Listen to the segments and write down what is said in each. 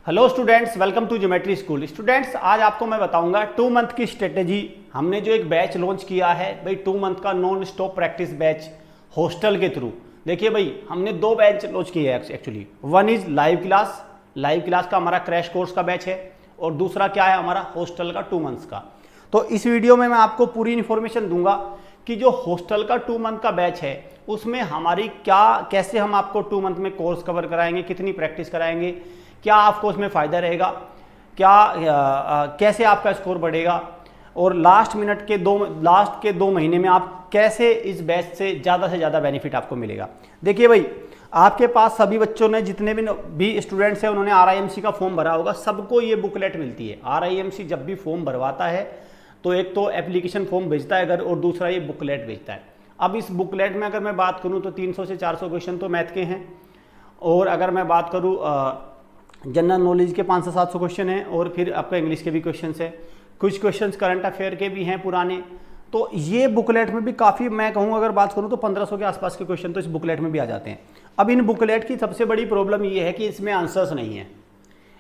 Hello students, welcome to geometry school. Students, आज आपको मैं बताऊंगा 2 मंथ की स्ट्रेटेजी। हमने जो एक बैच लॉन्च किया है भाई, 2 मंथ का non stop practice batch hostel के थ्रू। देखिए भाई, हमने 2 बैच लॉन्च किए हैं actually. One is live class का हमारा क्रैश कोर्स का बैच है, और दूसरा क्या है हमारा हॉस्टल का 2 मंथ्स का। तो इस वीडियो में मैं आपको पूरी इन्फॉर्मेशन दूंगा कि जो हॉस्टल का 2 मंथ का बैच है उसमें हमारी कैसे हम आपको 2 मंथ में कोर्स कवर कराएंगे, कितनी प्रैक्टिस कराएंगे, क्या आपको उसमें फ़ायदा रहेगा, कैसे आपका स्कोर बढ़ेगा, और लास्ट के 2 महीने में आप कैसे इस बैच से ज़्यादा बेनिफिट आपको मिलेगा। देखिए भाई, आपके पास सभी बच्चों ने जितने भी स्टूडेंट्स हैं उन्होंने RIMC का फॉर्म भरा होगा, सबको ये बुकलेट मिलती है। RIMC जब भी फॉर्म भरवाता है तो एक तो एप्लीकेशन फॉर्म भेजता है अगर, और दूसरा ये बुकलेट भेजता है। अब इस बुकलेट में अगर मैं बात करूँ तो 300 से 400 क्वेश्चन तो मैथ के हैं, और अगर मैं बात करूँ जनरल नॉलेज के 500 से 700 क्वेश्चन हैं, और फिर आपका इंग्लिश के भी क्वेश्चन है, कुछ क्वेश्चंस करंट अफेयर के भी हैं पुराने। तो ये बुकलेट में भी काफ़ी, मैं कहूँ अगर बात करूँ तो 1500 के आसपास के क्वेश्चन तो इस बुकलेट में भी आ जाते हैं। अब इन बुकलेट की सबसे बड़ी प्रॉब्लम ये है कि इसमें आंसर्स नहीं है,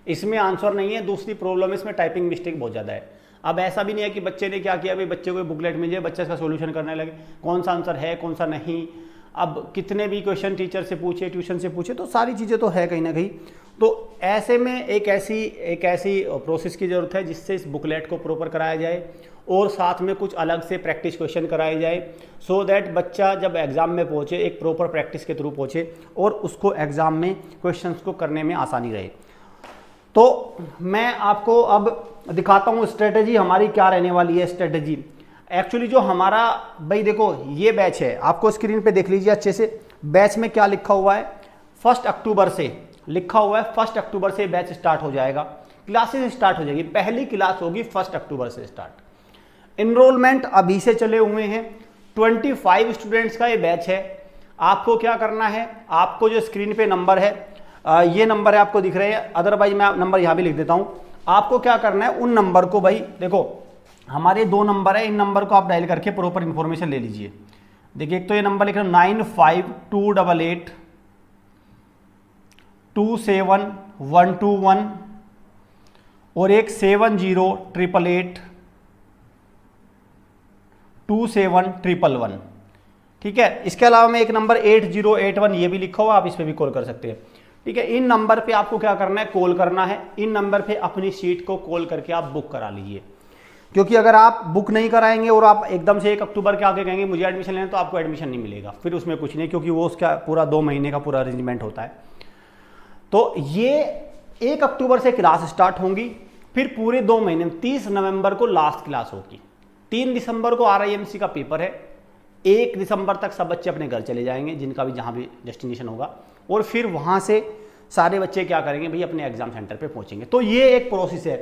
इसमें आंसर नहीं है। दूसरी प्रॉब्लम इसमें टाइपिंग मिस्टेक बहुत ज़्यादा है। अब ऐसा भी नहीं है कि बच्चे ने क्या किया भाई, बच्चे को बुकलेट मिल जाए, बच्चे इसका सोल्यूशन करने लगे, कौन सा आंसर है कौन सा नहीं। अब कितने भी क्वेश्चन टीचर से पूछे, ट्यूशन से पूछे, तो सारी चीज़ें तो है कहीं ना कहीं। तो ऐसे में एक ऐसी प्रोसेस की ज़रूरत है जिससे इस बुकलेट को प्रॉपर कराया जाए, और साथ में कुछ अलग से प्रैक्टिस क्वेश्चन कराए जाए, सो दैट बच्चा जब एग्ज़ाम में पहुँचे एक प्रॉपर प्रैक्टिस के थ्रू पहुँचे और उसको एग्ज़ाम में क्वेश्चंस को करने में आसानी रहे। तो मैं आपको अब दिखाता हूँ स्ट्रेटेजी हमारी क्या रहने वाली है। स्ट्रेटेजी एक्चुअली जो हमारा, भाई देखो ये बैच है, आपको स्क्रीन पे देख लीजिए अच्छे से। बैच में क्या लिखा हुआ है, 1 अक्टूबर से लिखा हुआ है। 1 अक्टूबर से बैच स्टार्ट हो जाएगा, क्लासेस स्टार्ट हो जाएगी। पहली क्लास होगी 1 अक्टूबर से स्टार्ट। इनरोलमेंट अभी से चले हुए हैं। 25 स्टूडेंट्स का ये बैच है। आपको क्या करना है, आपको जो स्क्रीन पे नंबर है, ये नंबर है आपको दिख रहे हैं, अदरवाइज मैं नंबर यहाँ भी लिख देता हूँ। आपको क्या करना है, उन नंबर को, भाई देखो हमारे 2 नंबर है, इन नंबर को आप डायल करके प्रॉपर इंफॉर्मेशन ले लीजिए। देखिए, एक तो ये नंबर लिख रहा हूँ 9528 27121, और एक 7088 27111। ठीक है, इसके अलावा में एक नंबर 8081 ये भी लिखा हुआ, आप इस पर भी कॉल कर सकते हैं। ठीक है, इन नंबर पे आपको क्या करना है, कॉल करना है। इन नंबर पे अपनी सीट को कॉल करके आप बुक करा लीजिए, क्योंकि अगर आप बुक नहीं कराएंगे और आप एकदम से 1 अक्टूबर के आगे कहेंगे मुझे एडमिशन लेना, तो आपको एडमिशन नहीं मिलेगा, फिर उसमें कुछ नहीं, क्योंकि वो उसका पूरा 2 महीने का पूरा अरेंजमेंट होता है। तो ये 1 अक्टूबर से क्लास स्टार्ट होंगी, फिर पूरे 2 महीने में 30 नवंबर को लास्ट क्लास होगी। 3 दिसंबर को RIMC का पेपर है। 1 दिसंबर तक सब बच्चे अपने घर चले जाएंगे, जिनका भी जहाँ भी डेस्टिनेशन होगा, और फिर वहाँ से सारे बच्चे क्या करेंगे भाई, अपने एग्जाम सेंटर पे पहुँचेंगे। तो ये एक प्रोसेस है।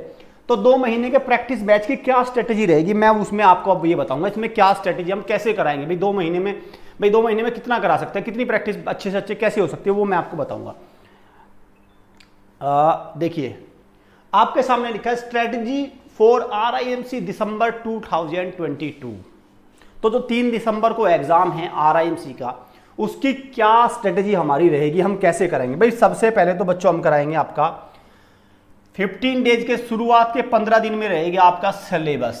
तो 2 महीने के प्रैक्टिस बैच की क्या स्ट्रेटेजी रहेगी, मैं उसमें आपको अब ये बताऊंगा। इसमें क्या स्ट्रेटेजी हम कैसे कराएंगे भाई 2 महीने में, भाई 2 महीने में कितना करा सकते हैं, कितनी प्रैक्टिस अच्छे से अच्छे कैसे हो सकती है, वो मैं आपको बताऊंगा। देखिए, आपके सामने लिखा है स्ट्रेटेजी फॉर RIMC दिसंबर 2022। तो जो 3 दिसंबर को एग्जाम है RIMC का, उसकी क्या स्ट्रेटेजी हमारी रहेगी, हम कैसे करेंगे भाई। सबसे पहले तो बच्चों हम कराएंगे आपका 15 डेज के शुरुआत के 15 दिन में रहेगा आपका सिलेबस।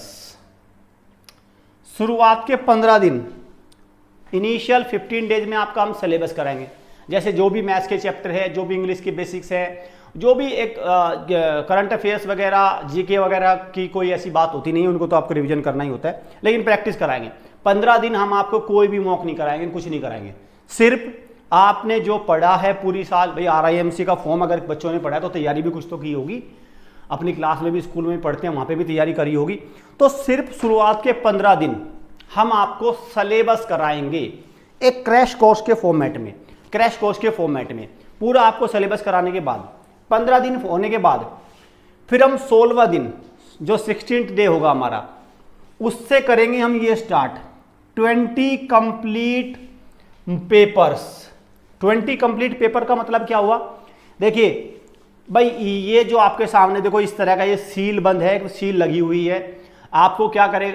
शुरुआत के 15 दिन, इनिशियल 15 डेज में आपका हम सिलेबस कराएंगे। जैसे जो भी मैथ्स के चैप्टर है, जो भी इंग्लिश की बेसिक्स है, जो भी एक करंट अफेयर्स वगैरह, GK वगैरह की कोई ऐसी बात होती नहीं है, उनको तो आपको रिवीजन करना ही होता है, लेकिन प्रैक्टिस कराएंगे। 15 दिन हम आपको कोई भी मॉक नहीं कराएंगे, कुछ नहीं कराएंगे। सिर्फ आपने जो पढ़ा है पूरी साल, भाई RIMC का फॉर्म अगर बच्चों ने पढ़ा है तो तैयारी भी कुछ तो की होगी, अपनी क्लास में भी, स्कूल में पढ़ते हैं वहाँ पे भी तैयारी करी होगी। तो सिर्फ शुरुआत के 15 दिन हम आपको सिलेबस कराएंगे, एक क्रैश कोर्स के फॉर्मेट में पूरा आपको सिलेबस कराने के बाद 15 दिन होने के बाद फिर हम 16वां दिन जो 16th डे होगा हमारा, उससे करेंगे हम ये start 20 complete papers. 20 complete paper का मतलब क्या हुआ, देखिए भाई ये जो आपके सामने देखो इस तरह का ये सील बंद है, सील लगी हुई है। आपको क्या करे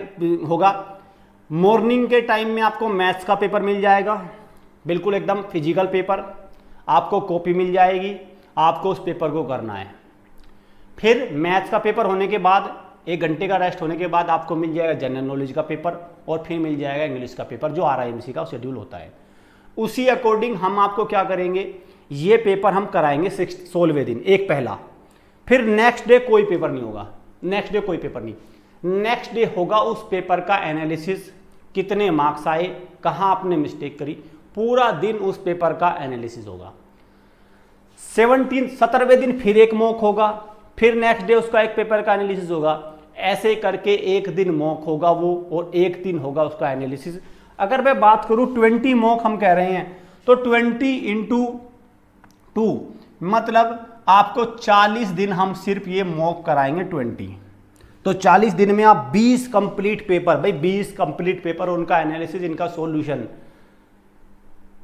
होगा, मॉर्निंग के टाइम में आपको मैथ्स का पेपर मिल जाएगा, बिल्कुल एकदम फिजिकल पेपर, आपको कॉपी मिल जाएगी, आपको उस पेपर को करना है। फिर मैथ्स का पेपर होने के बाद 1 घंटे का रेस्ट होने के बाद आपको मिल जाएगा जनरल नॉलेज का पेपर और फिर मिल जाएगा इंग्लिश का पेपर जो RIMC का शेड्यूल होता है। उसी अकॉर्डिंग हम आपको क्या करेंगे, ये पेपर हम कराएंगे 16वें दिन, एक पहला, फिर नेक्स्ट डे कोई पेपर नहीं होगा, नेक्स्ट डे कोई पेपर नहीं, नेक्स्ट डे होगा उस पेपर का एनालिसिस, कितने मार्क्स आए, कहाँ आपने मिस्टेक करी, पूरा दिन उस पेपर का एनालिसिस होगा। 17वें दिन फिर एक मॉक होगा, फिर नेक्स्ट डे उसका एक पेपर का एनालिसिस होगा, ऐसे करके एक दिन मॉक होगा वो और एक दिन होगा उसका एनालिसिस। अगर मैं बात करूं 20 मॉक हम कह रहे हैं तो 20 × 2 मतलब आपको 40 दिन हम सिर्फ ये मॉक कराएंगे 20, तो 40 दिन में आप 20 कंप्लीट पेपर, भाई 20 कंप्लीट पेपर, उनका एनालिसिस, इनका सॉल्यूशन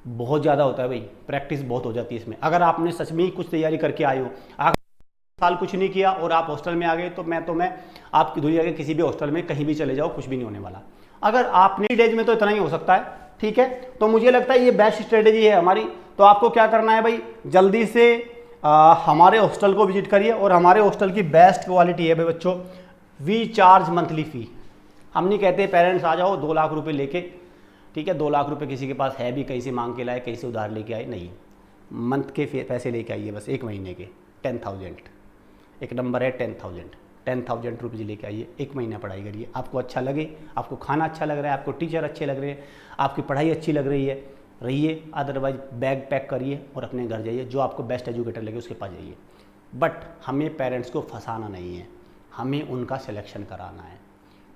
बहुत ज़्यादा होता है भाई, प्रैक्टिस बहुत हो जाती है इसमें। अगर आपने सच में ही कुछ तैयारी करके आए हो, साल कुछ नहीं किया और आप हॉस्टल में आ गए, तो मैं आपकी दुनिया के किसी भी हॉस्टल में कहीं भी चले जाओ, कुछ भी नहीं होने वाला। अगर आपने डेज में तो इतना ही हो सकता है, ठीक है। तो मुझे लगता है ये बेस्ट स्ट्रेटेजी है हमारी। तो आपको क्या करना है भाई, जल्दी से हमारे हॉस्टल को विजिट करिए, और हमारे हॉस्टल की बेस्ट क्वालिटी है भाई बच्चों, वी चार्ज मंथली फ़ी। हम नहीं कहते पेरेंट्स आ जाओ 2 लाख रुपए लेके, ठीक है, 2 लाख रुपए किसी के पास है भी, कहीं से मांग के लाए, कहीं से उधार लेके आए, नहीं, मंथ के पैसे लेके आइए बस, 1 महीने के 10,000, एक नंबर है 10,000 रुपीज़ लेके आइए, 1 महीना पढ़ाई करिए, आपको अच्छा लगे, आपको खाना अच्छा लग रहा है, आपको टीचर अच्छे लग रहे हैं, आपकी पढ़ाई अच्छी लग रही है, रहिए, अदरवाइज बैग पैक करिए और अपने घर जाइए, जो आपको बेस्ट एजुकेटर लगे उसके पास जाइए। बट हमें पेरेंट्स को फंसाना नहीं है, हमें उनका सिलेक्शन कराना है,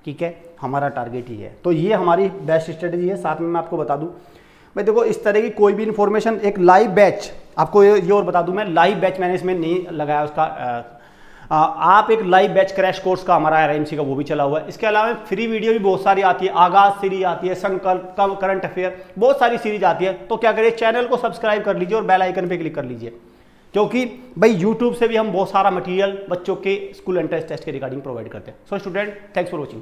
ठीक है, हमारा टारगेट ही है। तो ये हमारी बेस्ट स्ट्रेटजी है। साथ में मैं आपको बता दूं भाई, देखो इस तरह की कोई भी इन्फॉर्मेशन, एक लाइव बैच, आपको ये और बता दूं मैं, लाइव बैच मैंने इसमें नहीं लगाया उसका, आप एक लाइव बैच क्रैश कोर्स का हमारा RIMC का वो भी चला हुआ है। इसके अलावा फ्री वीडियो भी बहुत सारी आती है, आगाज सीरीज आती है, संकल्प, करंट अफेयर, बहुत सारी सीरीज आती है। तो क्या करिए, चैनल को सब्सक्राइब कर लीजिए और बेल आइकन पे क्लिक कर लीजिए, क्योंकि भाई यूट्यूब से भी हम बहुत सारा मटेरियल बच्चों के स्कूल एंट्रेंस टेस्ट के रिगार्डिंग प्रोवाइड करते हैं। So student, thanks for watching.